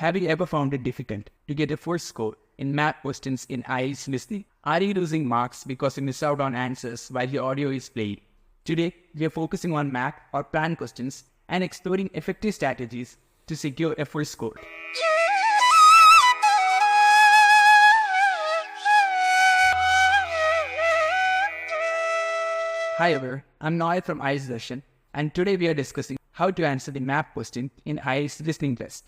Have you ever found it difficult to get a full score in math questions in IELTS listening? Are you losing marks because you miss out on answers while your audio is played? Today, we are focusing on math or plan questions and exploring effective strategies to secure a full score. Hi everyone, I'm Noy from IELTS Darshan, and today we are discussing how to answer the math question in IELTS Listening Test.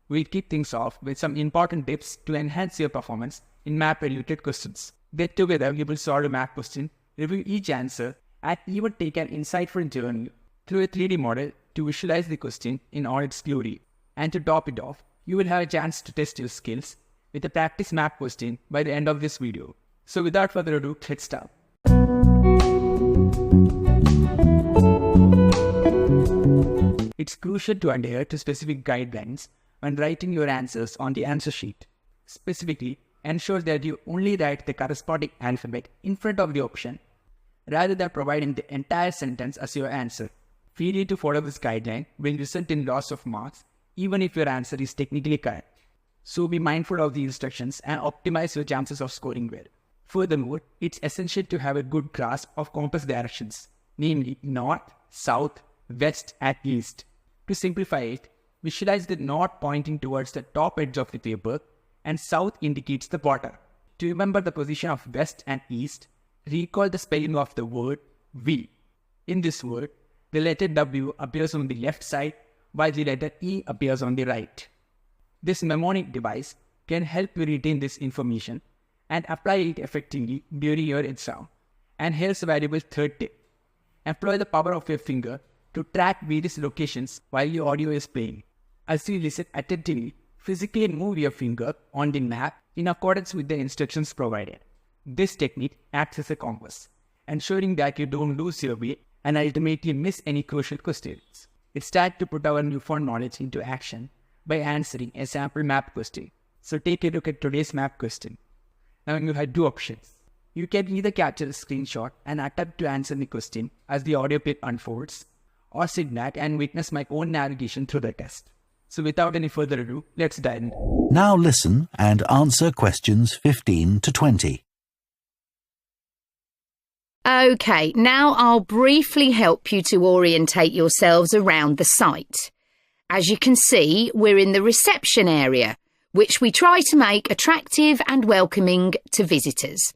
We'll kick things off with some important tips to enhance your performance in math-related questions. Then together, we will solve a math question, review each answer, and even take an insightful journey through a 3D model to visualize the question in all its glory. And to top it off, you will have a chance to test your skills with a practice math question by the end of this video. So without further ado, let's start. It's crucial to adhere to specific guidelines when writing your answers on the answer sheet. Specifically, ensure that you only write the corresponding alphabet in front of the option, rather than providing the entire sentence as your answer. Failure to follow this guideline will result in loss of marks, even if your answer is technically correct. So be mindful of the instructions and optimize your chances of scoring well. Furthermore, it's essential to have a good grasp of compass directions, namely north, south, west, and east. To simplify it, visualize the north pointing towards the top edge of the paper and south indicates the bottom. To remember the position of west and east, recall the spelling of the word we. In this word, the letter W appears on the left side while the letter E appears on the right. This mnemonic device can help you retain this information and apply it effectively during your exam. And here's a valuable third tip. Employ the power of your finger to track various locations while your audio is playing. As you listen attentively, physically move your finger on the map in accordance with the instructions provided. This technique acts as a compass, ensuring that you don't lose your way and ultimately miss any crucial questions. It's time to put our newfound knowledge into action by answering a sample map question. So take a look at today's map question. Now you have two options. You can either capture a screenshot and attempt to answer the question as the audio clip unfolds, or sit back and witness my own navigation through the test. So without any further ado, let's dive in. Now listen and answer questions 15 to 20. OK, now I'll briefly help you to orientate yourselves around the site. As you can see, we're in the reception area, which we try to make attractive and welcoming to visitors.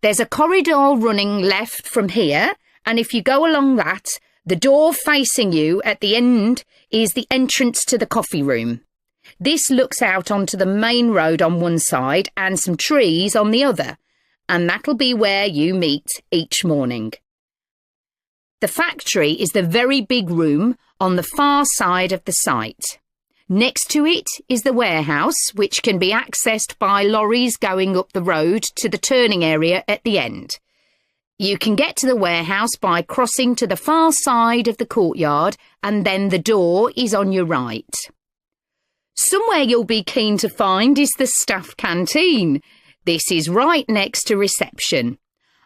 There's a corridor running left from here, and if you go along that, the door facing you at the end is the entrance to the coffee room. This looks out onto the main road on one side and some trees on the other, and that'll be where you meet each morning. The factory is the very big room on the far side of the site. Next to it is the warehouse, which can be accessed by lorries going up the road to the turning area at the end. You can get to the warehouse by crossing to the far side of the courtyard, and then the door is on your right. Somewhere you'll be keen to find is the staff canteen. This is right next to reception.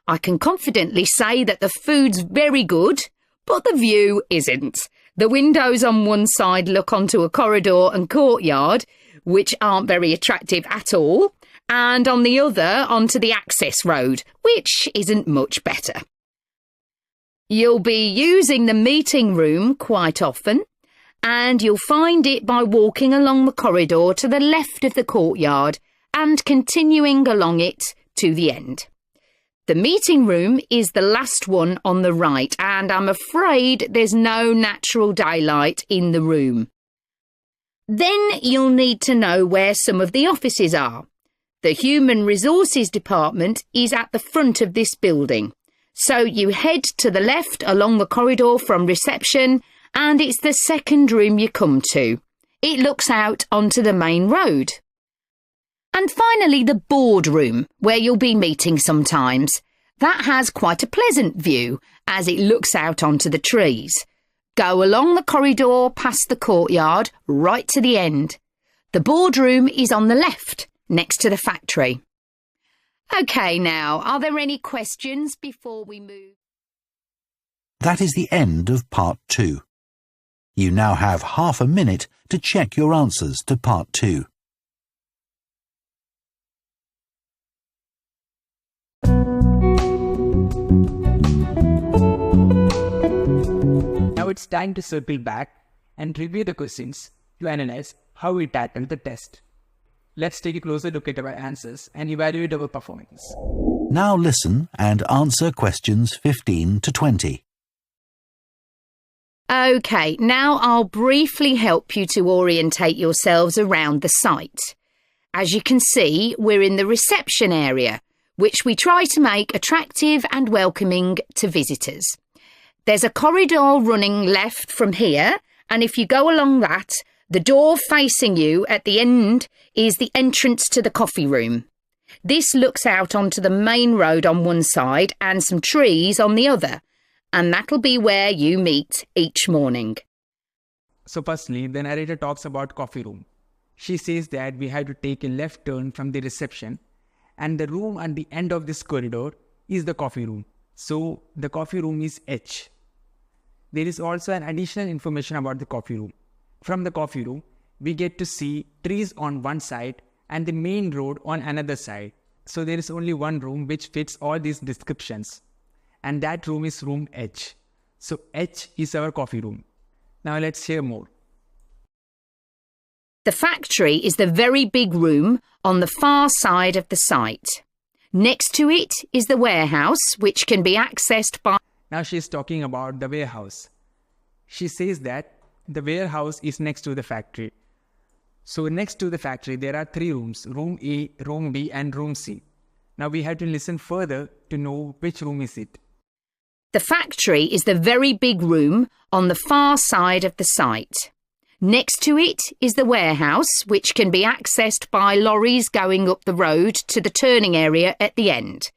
I can confidently say that the food's very good, but the view isn't. The windows on one side look onto a corridor and courtyard, which aren't very attractive at all, and on the other onto the access road, which isn't much better. You'll be using the meeting room quite often, and you'll find it by walking along the corridor to the left of the courtyard and continuing along it to the end. The meeting room is the last one on the right, and I'm afraid there's no natural daylight in the room. Then you'll need to know where some of the offices are. The Human Resources Department is at the front of this building, so you head to the left along the corridor from reception, and it's the second room you come to. It looks out onto the main road. And finally, the boardroom, where you'll be meeting sometimes. That has quite a pleasant view, as it looks out onto the trees. Go along the corridor past the courtyard, right to the end. The boardroom is on the left, next to the factory. OK, now, are there any questions before we move? That is the end of part 2. You now have half a minute to check your answers to Part 2. Now it's time to circle back and review the questions to analyze how we tackled the test. Let's take a closer look at our answers and evaluate our performance. Now listen and answer questions 15 to 20. OK, now I'll briefly help you to orientate yourselves around the site. As you can see, we're in the reception area, which we try to make attractive and welcoming to visitors. There's a corridor running left from here, and if you go along that, the door facing you at the end is the entrance to the coffee room. This looks out onto the main road on one side and some trees on the other, and that'll be where you meet each morning. So firstly, the narrator talks about coffee room. She says that we have to take a left turn from the reception, and the room at the end of this corridor is the coffee room. So the coffee room is H. There is also an additional information about the coffee room. From the coffee room, we get to see trees on one side and the main road on another side. So there is only one room which fits all these descriptions. And that room is room H. So H is our coffee room. Now let's hear more. The factory is the very big room on the far side of the site. Next to it is the warehouse, which can be accessed by... Now she is talking about the warehouse. She says that the warehouse is next to the factory. So next to the factory, there are three rooms, room A, room B and room C. Now we have to listen further to know which room is it. The factory is the very big room on the far side of the site. Next to it is the warehouse, which can be accessed by lorries going up the road to the turning area at the end.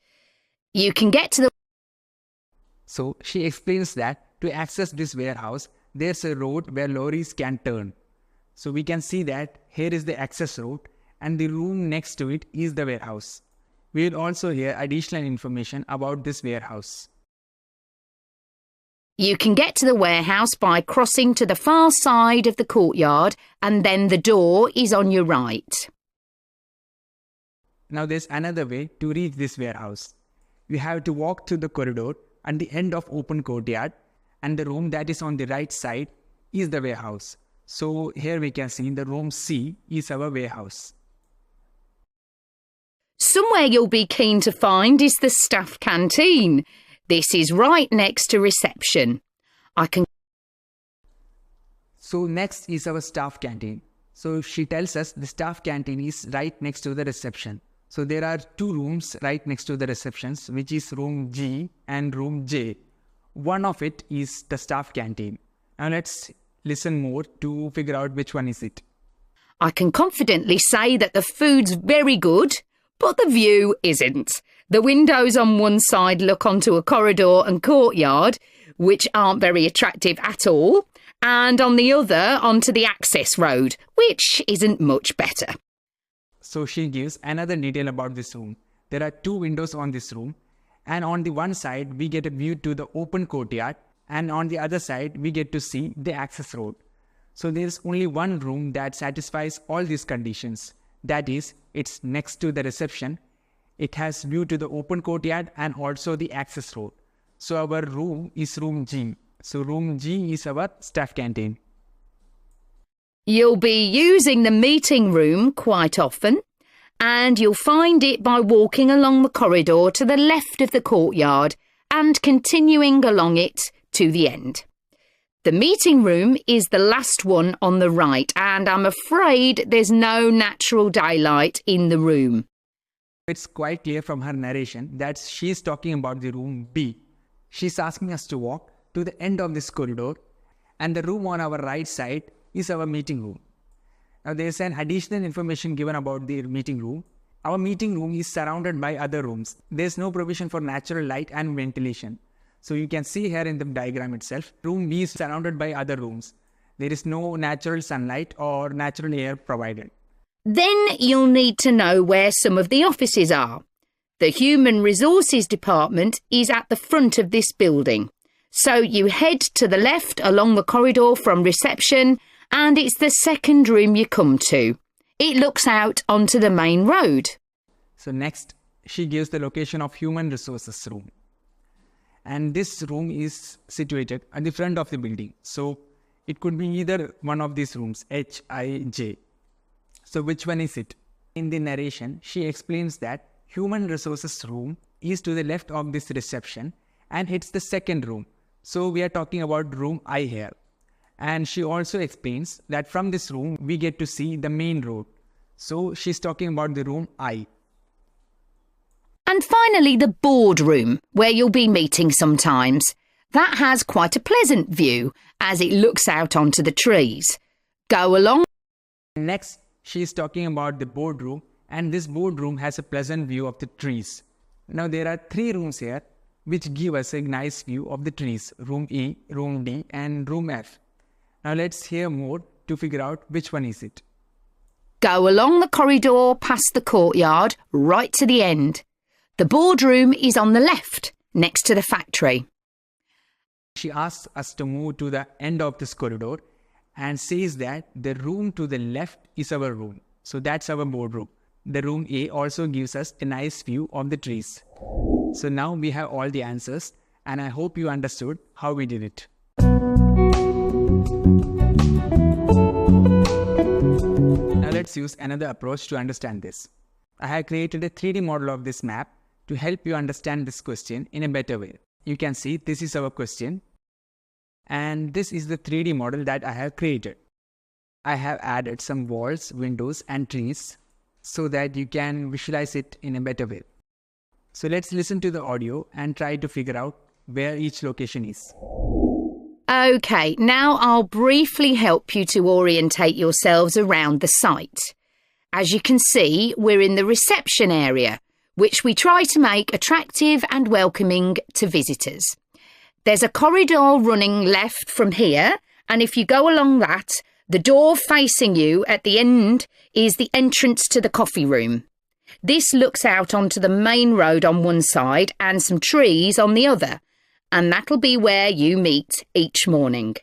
You can get to the... So she explains that to access this warehouse, there's a road where lorries can turn. So we can see that here is the access road and the room next to it is the warehouse. We will also hear additional information about this warehouse. You can get to the warehouse by crossing to the far side of the courtyard, and then the door is on your right. Now there's another way to reach this warehouse. You have to walk through the corridor at the end of open courtyard, and the room that is on the right side is the warehouse. So here we can see the room C is our warehouse. Somewhere you'll be keen to find is the staff canteen. This is right next to reception. So next is our staff canteen. So she tells us the staff canteen is right next to the reception. So there are two rooms right next to the receptions, which is room G and room J. One of it is the staff canteen. Now let's listen more to figure out which one is it. I can confidently say that the food's very good, but the view isn't. The windows on one side look onto a corridor and courtyard, which aren't very attractive at all, and on the other onto the access road, which isn't much better. So she gives another detail about this room. There are two windows on this room, and on the one side we get a view to the open courtyard, and on the other side we get to see the access road. So there is only one room that satisfies all these conditions. That is, it's next to the reception. It has view to the open courtyard and also the access road. So our room is room G. So room G is our staff canteen. You'll be using the meeting room quite often, and you'll find it by walking along the corridor to the left of the courtyard and continuing along it to the end. The meeting room is the last one on the right, and I'm afraid there's no natural daylight in the room. It's quite clear from her narration that she's talking about the room B. She's asking us to walk to the end of this corridor, and the room on our right side is our meeting room. Now there's an additional information given about the meeting room. Our meeting room is surrounded by other rooms. There's no provision for natural light and ventilation. So you can see here in the diagram itself, room B is surrounded by other rooms. There is no natural sunlight or natural air provided. Then you'll need to know where some of the offices are. The Human Resources Department is at the front of this building. So you head to the left along the corridor from reception, and it's the second room you come to. It looks out onto the main road. So next, she gives the location of human resources room. And this room is situated at the front of the building. So it could be either one of these rooms, H, I, J. So which one is it? In the narration, she explains that human resources room is to the left of this reception and it's the second room. So we are talking about room I here. And she also explains that from this room, we get to see the main road. So she's talking about the room I. And finally, the boardroom, where you'll be meeting sometimes. That has quite a pleasant view as it looks out onto the trees. Go along. Next, she's talking about the boardroom, and this boardroom has a pleasant view of the trees. Now there are 3 rooms here which give us a nice view of the trees. Room E, room D and room F. Now let's hear more to figure out which one is it. Go along the corridor past the courtyard right to the end. The boardroom is on the left, next to the factory. She asks us to move to the end of this corridor and says that the room to the left is our room. So that's our boardroom. The room A also gives us a nice view of the trees. So now we have all the answers and I hope you understood how we did it. Now let's use another approach to understand this. I have created a 3D model of this map to help you understand this question in a better way. You can see this is our question and this is the 3D model that I have created. I have added some walls, windows and trees so that you can visualize it in a better way. So let's listen to the audio and try to figure out where each location is. OK, now I'll briefly help you to orientate yourselves around the site. As you can see, we're in the reception area, which we try to make attractive and welcoming to visitors. There's a corridor running left from here, and if you go along that, the door facing you at the end is the entrance to the coffee room. This looks out onto the main road on one side and some trees on the other, and that'll be where you meet each morning.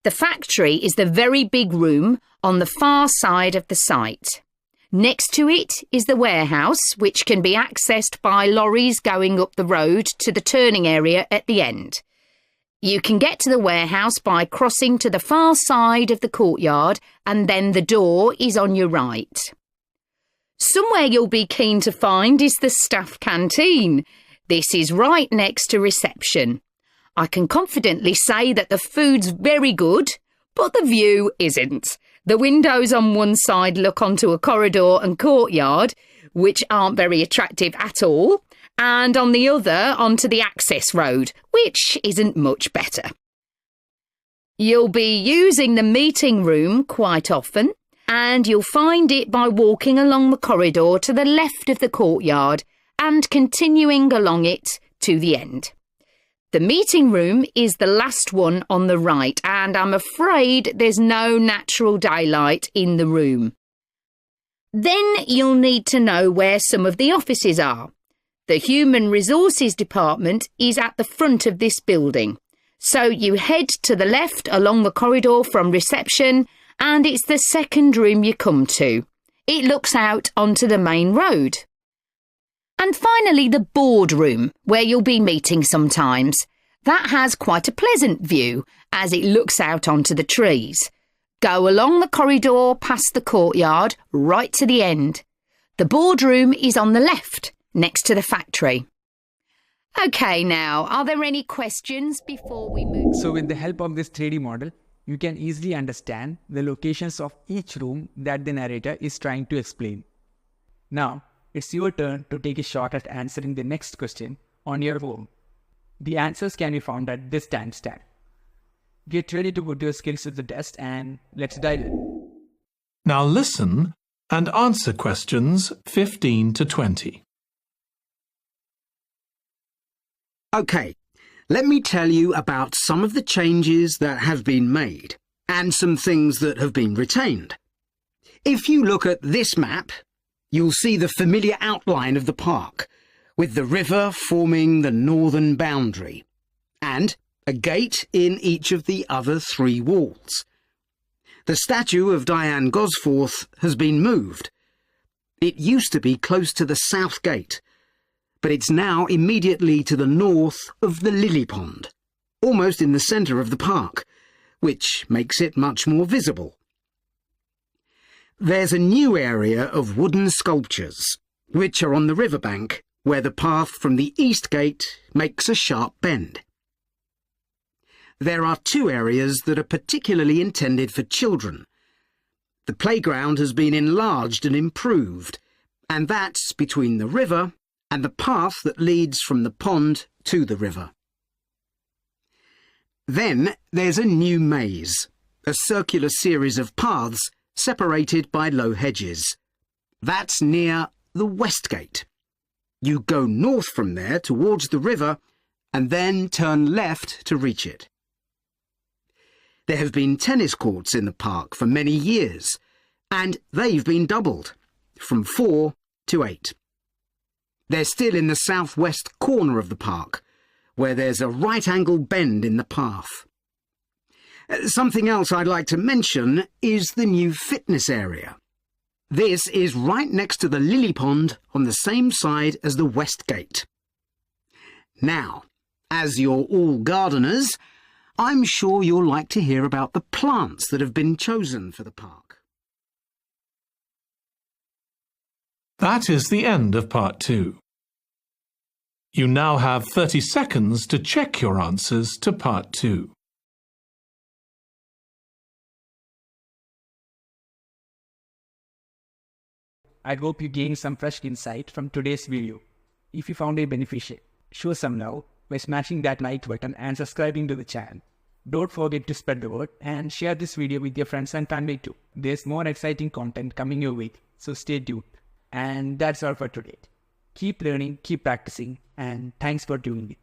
The factory is the very big room on the far side of the site. Next to it is the warehouse, which can be accessed by lorries going up the road to the turning area at the end. You can get to the warehouse by crossing to the far side of the courtyard, and then the door is on your right. Somewhere you'll be keen to find is the staff canteen. This is right next to reception. I can confidently say that the food's very good, but the view isn't. The windows on one side look onto a corridor and courtyard, which aren't very attractive at all, and on the other onto the access road, which isn't much better. You'll be using the meeting room quite often, and you'll find it by walking along the corridor to the left of the courtyard and continuing along it to the end. The meeting room is the last one on the right, and I'm afraid there's no natural daylight in the room. Then you'll need to know where some of the offices are. The Human Resources Department is at the front of this building. So you head to the left along the corridor from reception, and it's the second room you come to. It looks out onto the main road. And finally, the boardroom, where you'll be meeting sometimes. That has quite a pleasant view as it looks out onto the trees. Go along the corridor past the courtyard right to the end. The boardroom is on the left, next to the factory. OK, now, are there any questions before we move? So with the help of this 3D model, you can easily understand the locations of each room that the narrator is trying to explain. Now, it's your turn to take a shot at answering the next question on your own. The answers can be found at this timestamp. Get ready to put your skills to the test and let's dive in. Now listen and answer questions 15 to 20. OK, let me tell you about some of the changes that have been made and some things that have been retained. If you look at this map, you'll see the familiar outline of the park, with the river forming the northern boundary. and a gate in each of the other 3 walls. The statue of Diane Gosforth has been moved. It used to be close to the south gate, but it's now immediately to the north of the lily pond, almost in the centre of the park, which makes it much more visible. There's a new area of wooden sculptures, which are on the riverbank, where the path from the east gate makes a sharp bend. There are 2 areas that are particularly intended for children. The playground has been enlarged and improved, and that's between the river and the path that leads from the pond to the river. Then there's a new maze, a circular series of paths separated by low hedges. That's near the west gate. You go north from there towards the river and then turn left to reach it. There have been tennis courts in the park for many years, and they've been doubled, from 4 to 8. They're still in the southwest corner of the park, where there's a right-angle bend in the path. Something else I'd like to mention is the new fitness area. This is right next to the lily pond on the same side as the west gate. Now, as you're all gardeners, I'm sure you'll like to hear about the plants that have been chosen for the park. That is the end of part 2. You now have 30 seconds to check your answers to part 2. I hope you gained some fresh insight from today's video. If you found it beneficial, show some love by smashing that like button and subscribing to the channel. Don't forget to spread the word and share this video with your friends and family too. There's more exciting content coming your way, so stay tuned. And that's all for today. Keep learning, keep practicing, and thanks for tuning in.